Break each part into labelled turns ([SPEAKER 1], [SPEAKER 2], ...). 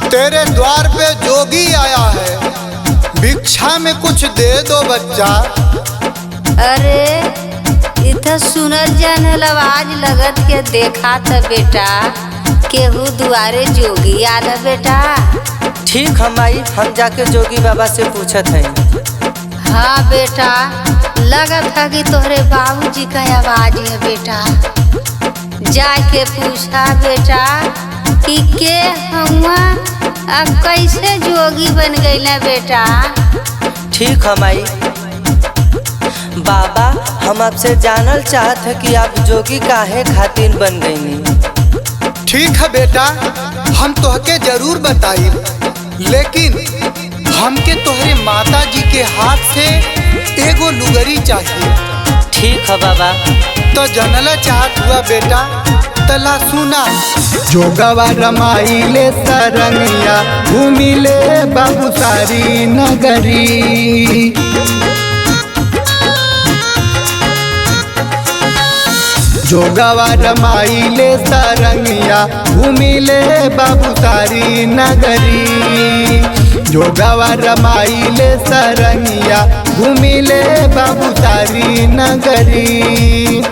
[SPEAKER 1] तेरे द्वार पे जोगी आया है, भिक्षा में कुछ दे दो बच्चा।
[SPEAKER 2] अरे इधर सुनर जनल आवाज लगत के देखा था बेटा, केहू दुआरे जोगी आला बेटा।
[SPEAKER 3] ठीक हम आई, हम जाके जोगी बाबा से पूछत हैं।
[SPEAKER 2] हाँ बेटा, लगत था कि तोहरे बाबूजी का आवाज है बेटा। जाके पूछा बेटा कि के हुआ, अब कैसे जोगी बन गई ना बेटा।
[SPEAKER 3] ठीक हम आई। बाबा, हम आपसे जानल चाहत है कि आप जोगी काहे खातिर बन गईनी।
[SPEAKER 1] ठीक है बेटा, हम तोहके जरूर बताई, लेकिन हमके तोहरे माता जी के हाथ से एगो लुगरी चाहिए।
[SPEAKER 3] ठीक है बाबा।
[SPEAKER 1] तो जनला चाहत हुआ बेटा, तला सुना। जोगवा रमाइले सरंगिया, घूमिले बाबू सारी नगरी। जोगवा रमाइले सरंगिया, घूमिले बाबू सारी नगरी। जोगवा रमाइले सरंगिया, घूमिले बाबू सारी नगरी।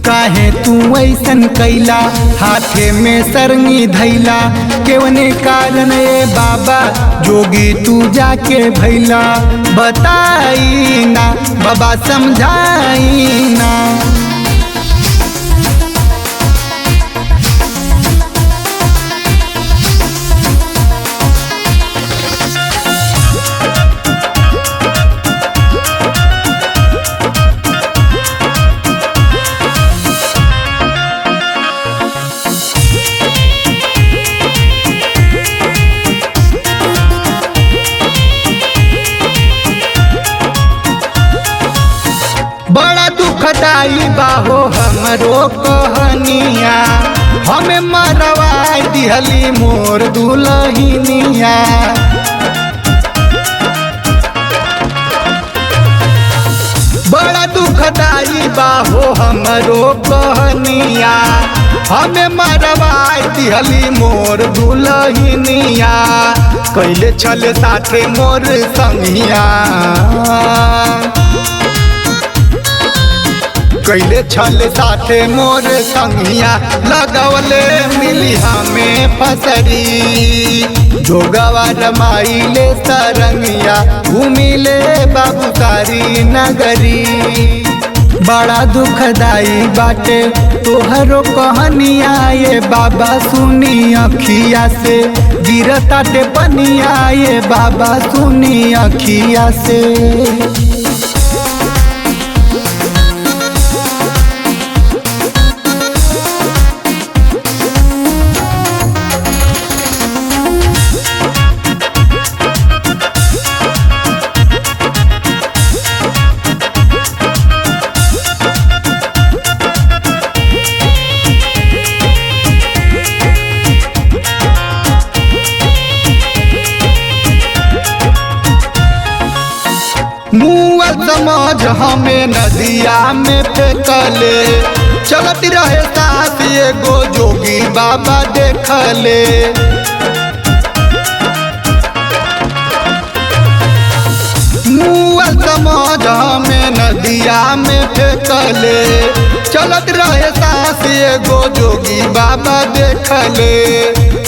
[SPEAKER 1] काहे तू ऐसन कैला, हाथे में सरंगी धैला, केवने कारण ए बाबा जोगी तू जाके भैला। बताई ना बाबा, समझाई ना। बड़ा दुखदाई बाहो हमरो कहनिया, हमें मरवा दिहली मोर दुल्हनिया। बड़ा दुखदाई बाहो हमरो कहनिया, हमें मरवा दिहली मोर दुल्हनिया। कैले छल साथे मोर संगिया, कैले छल साथे मोर संगिया। लगवले मिली हमें फसरी। जोगवा रमाइले सरंगिया, घूमिले बाबू सारी नगरी। बड़ा दुखदाई बाटे तोहरो कहनिया, ये बाबा सुनी अखिया से। गिरताटे पनिया, ये बाबा सुनी अखिया से। मुआ समझ हमें नदिया में फेंकले, चलती रहे साथ एगो जोगी बाबा देखले। मुआ समझ हमें नदिया में फेंकले, चलत रहे साथ एगो जोगी बाबा देखले।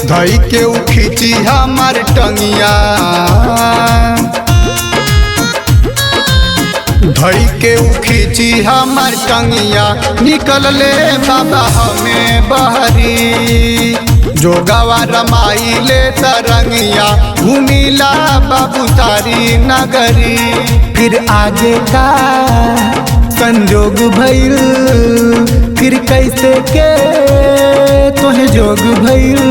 [SPEAKER 1] धई के उ खींची हमार टंगिया, धई के उ खींची हमार टंगिया। निकल ले बाबा हमें बहरी। जोगवा रमाइले तरंगिया, घूमिला बाबू सारी नगरी। फिर आगे का संजोग भइल, फिर कैसे के तोहे जोग भइल।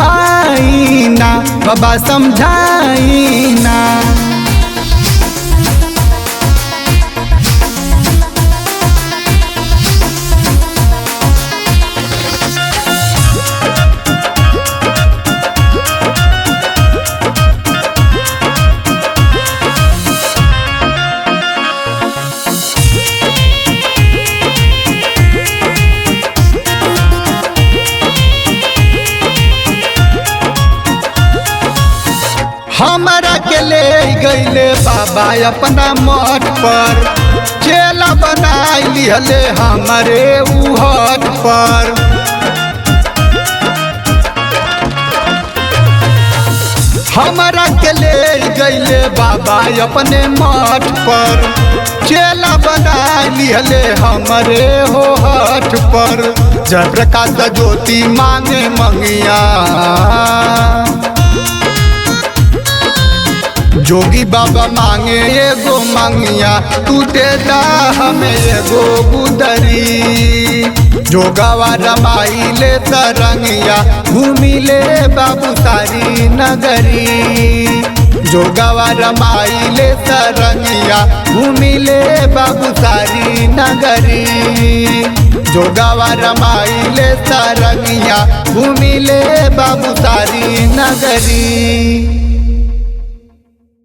[SPEAKER 1] आई ना बाबा, समझाई ना। गईले बाबा अपना मठ पर, चेला बनाई लिहले हमारे उहट पर। हमारा के ले गईले बाबा अपने मठ पर, चेला बनाई लिहले हमारे हो हट पर। जयप्रकाश ज्योति मांगे मंगिया, जोगी बाबा मांगे एगो मंगिया, टूटे दा हमें एगो गुदरी। जोगावा रमाई ले तरंगिया, घूमी ले बाबू सारी नगरी। जोगावा रमाई ले तरंगिया, घूमी ले बाबू सारी नगरी। जोगावा रमाई ले तरंगिया, घूमी ले बाबू सारी नगरी।